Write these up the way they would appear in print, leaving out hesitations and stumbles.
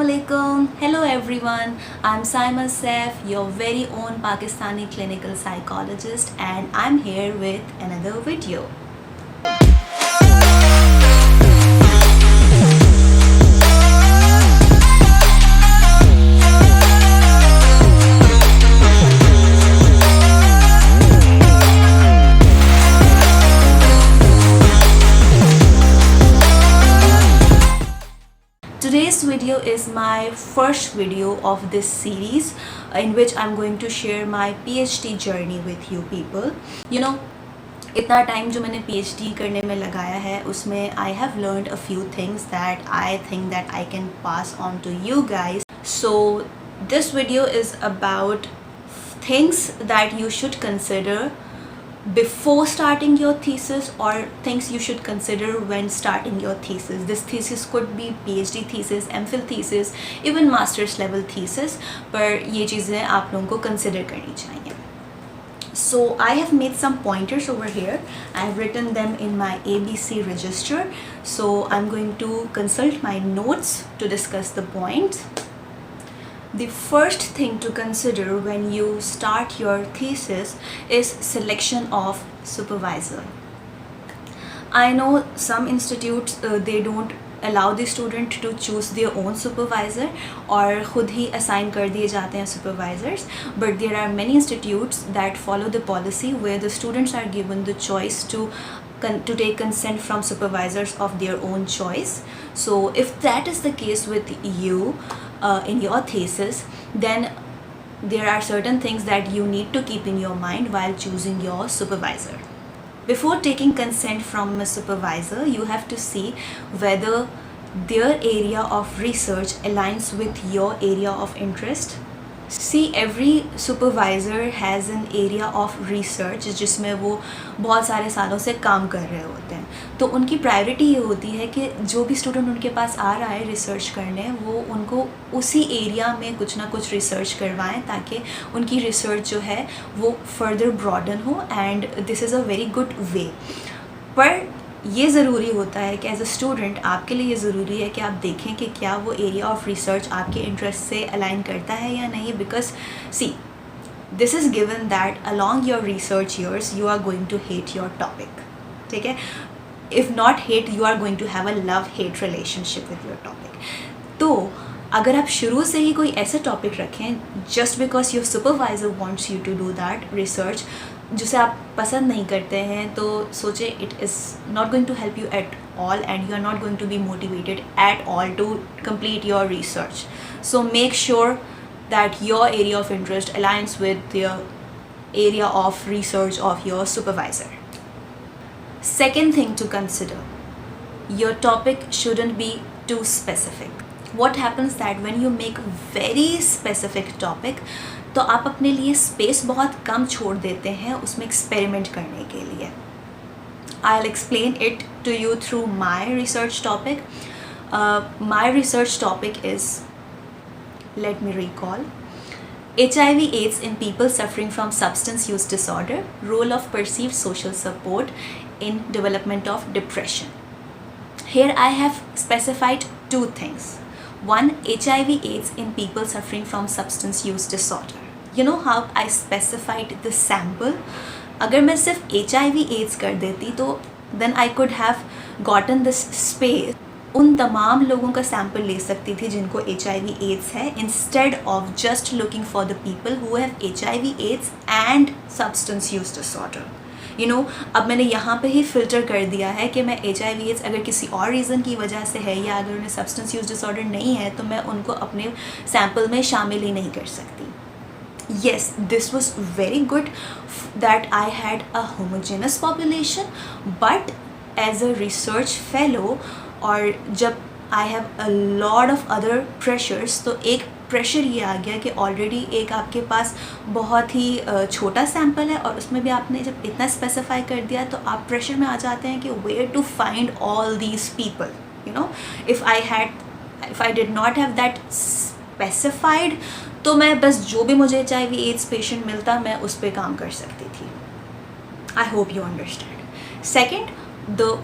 Assalamualaikum. Hello everyone. I'm Cyma Saif, your very own Pakistani clinical psychologist, and I'm here with another video. Today's video is my first video of this series in which I'm going to share my PhD journey with you people. इतना time जो मैंने PhD करने में लगाया है उसमें I have learned a few things that I think that I can pass on to you guys. So this video is about things that you should consider before starting your thesis or things you should consider when starting your thesis. This thesis could be PhD thesis, MPhil thesis, even master's level thesis, पर ये चीज़ें आप लोगों को consider करनी चाहिए. So I have made some pointers over here. I have written them in my ABC register. So I'm going to consult my notes to discuss the points. The first thing to consider when you start your thesis is selection of supervisor. I know some institutes they don't allow the student to choose their own supervisor और खुद ही assign कर दिए जाते हैं supervisors, but there are many institutes that follow the policy where the students are given the choice to take consent from supervisors of their own choice. So if that is the case with you in your thesis, then there are certain things that you need to keep in your mind while choosing your supervisor. Before taking consent from a supervisor, you have to see whether their area of research aligns with your area of interest. See, every supervisor has an area of research जिसमें वो बहुत सारे सालों से काम कर रहे होते हैं, तो उनकी प्रायोरिटी ये होती है कि जो भी स्टूडेंट उनके पास आ रहा है रिसर्च करने, वो उनको उसी एरिया में कुछ ना कुछ रिसर्च करवाएं ताकि उनकी रिसर्च जो है वो फर्दर ब्रॉडन हो, and this is a very good way. पर ये ज़रूरी होता है कि एज अ स्टूडेंट आपके लिए ये ज़रूरी है कि आप देखें कि क्या वो एरिया ऑफ रिसर्च आपके इंटरेस्ट से अलाइन करता है या नहीं, because see this is given that along your research years you are going to hate your topic. ठीक है, if not hate you are going to have a love hate relationship with your topic. तो अगर आप शुरू से ही कोई ऐसे topic रखें just because your supervisor wants you to do that research जिसे आप पसंद नहीं करते हैं, तो सोचे it is not going to help you at all and you are not going to be motivated at all to complete your research. So make sure that your area of interest aligns with the area of research of your supervisor. Second thing to consider, your topic shouldn't be too specific. What happens that when you make very specific topic, तो आप अपने लिए space बहुत कम छोड़ देते हैं उसमें experiment करने के लिए. I'll explain it to you through my research topic. My research topic is, let me recall, HIV/AIDS in people suffering from substance use disorder, role of perceived social support in development of depression. Here I have specified two things. One, HIV/AIDS in people suffering from substance use disorder. You know how I specified the sample? अगर मैं सिर्फ HIV/AIDS कर देती तो then I could have gotten this space. उन तमाम लोगों का सैम्पल ले सकती थी जिनको HIV/AIDS है, instead of just looking for the people who have HIV/AIDS and substance use disorder. अब मैंने यहाँ पे ही फ़िल्टर कर दिया है कि मैं HIV/AIDS अगर किसी और रीज़न की वजह से है या अगर उन्हें सब्सटेंस यूज़ डिसऑर्डर नहीं है तो मैं उनको अपने सैम्पल में शामिल ही नहीं कर सकती. Yes, this was very good that I had a homogeneous population, but as a research fellow और जब I have a lot of other pressures, तो एक प्रेशर ये आ गया कि ऑलरेडी एक आपके पास बहुत ही छोटा सैम्पल है और उसमें भी आपने जब इतना स्पेसिफाई कर दिया तो आप प्रेशर में आ जाते हैं कि where to find all these people. If I did not have that specified तो मैं बस जो भी मुझे HIV/AIDS पेशेंट मिलता मैं उस पर काम कर सकती थी. I hope you understand. Second, the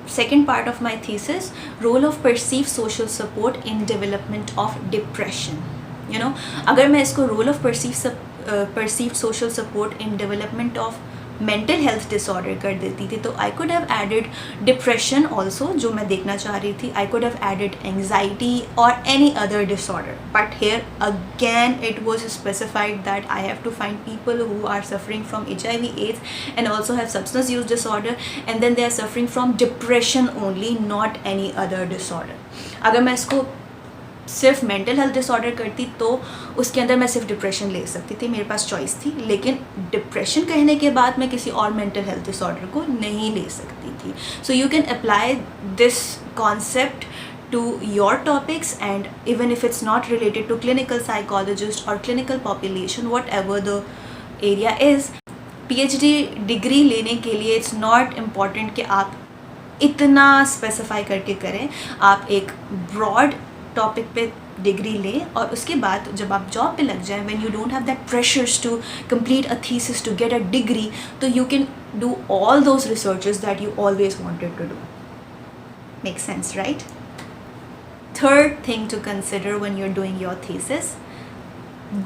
second part of my thesis, role of perceived social support in development of depression. You know, अगर मैं इसको role of perceived social support in development of mental health disorder कर देती थी, तो I could have added depression also, जो मैं देखना चाह रही थी. I could have added anxiety or any other disorder. But here again it was specified that I have to find people who are suffering from HIV/AIDS and also have substance use disorder, and then they are suffering from depression only, not any other disorder. अगर मैं इसको सिर्फ mental health disorder करती तो उसके अंदर मैं सिर्फ डिप्रेशन ले सकती थी, मेरे पास चॉइस थी. लेकिन डिप्रेशन कहने के बाद मैं किसी और मेंटल हेल्थ डिसऑर्डर को नहीं ले सकती थी. So you can apply this concept to your topics, and even if it's not related to clinical psychologist or clinical population, whatever the area is, PhD degree लेने के लिए it's not important कि आप इतना स्पेसिफाई करके करें. आप एक ब्रॉड टॉपिक पे डिग्री लें और उसके बाद जब आप जॉब पे लग जाएं, when you don't have that pressures to complete a thesis to get a degree, तो you can do all those researches that you always wanted to do. Makes sense, right? Third thing to consider when you're doing your thesis,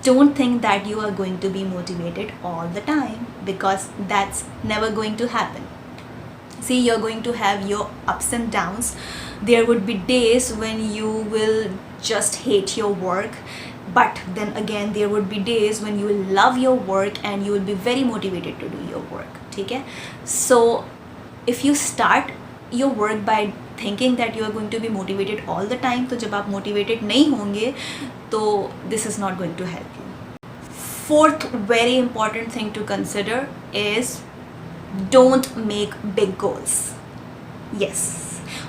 don't think that you are going to be motivated all the time, because that's never going to happen. See, you're going to have your ups and downs. There would be days when you will just hate your work, but then again there would be days when you will love your work and you will be very motivated to do your work. ठीक है? So if you start your work by thinking that you are going to be motivated all the time, तो जब आप motivated नहीं होंगे तो this is not going to help you. Fourth very important thing to consider is don't make big goals. Yes,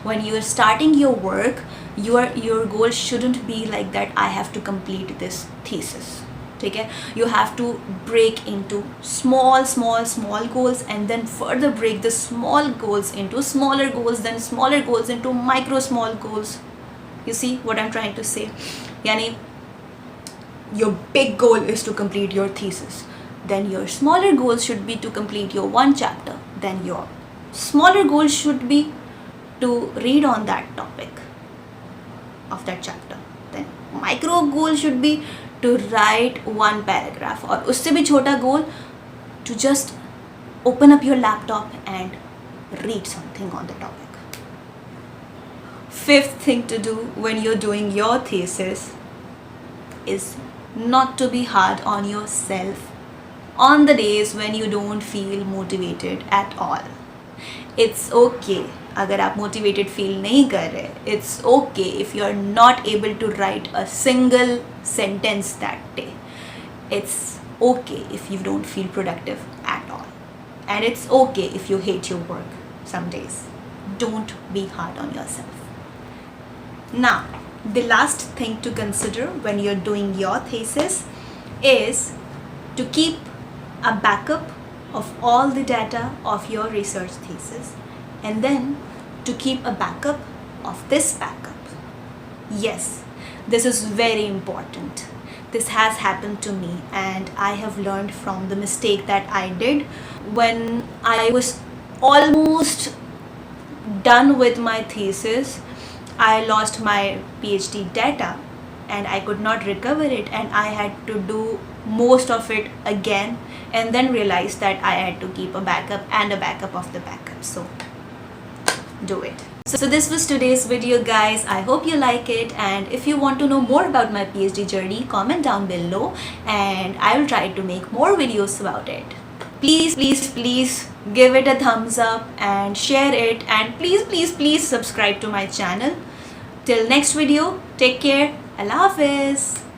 when you are starting your work, your goal shouldn't be like that I have to complete this thesis. ठीक है? You have to break into small goals, and then further break the small goals into smaller goals, then smaller goals into micro small goals. You see what I'm trying to say? Yani, your big goal is to complete your thesis. Then your smaller goals should be to complete your one chapter. Then your smaller goals should be to read on that topic of that chapter. Then micro goal should be to write one paragraph, और उससे भी छोटा goal to just open up your laptop and read something on the topic. Fifth thing to do when you're doing your thesis is not to be hard on yourself on the days when you don't feel motivated at all. It's okay अगर आप motivated feel नहीं कर रहे. It's okay if you're not able to write a single sentence that day. It's okay if you don't feel productive at all. And it's okay if you hate your work some days. Don't be hard on yourself. Now, the last thing to consider when you're doing your thesis is to keep a backup of all the data of your research thesis, and then to keep a backup of this backup. Yes, this is very important. This has happened to me, and I have learned from the mistake that I did when I was almost done with my thesis. I lost my PhD data and I could not recover it, and I had to do most of it again, and then realized that I had to keep a backup and a backup of the backup. So do it. So this was today's video, guys. I hope you like it, and if you want to know more about my PhD journey, comment down below and I will try to make more videos about it. Please give it a thumbs up and share it, and please subscribe to my channel. Till next video, take care. Allah Hafiz.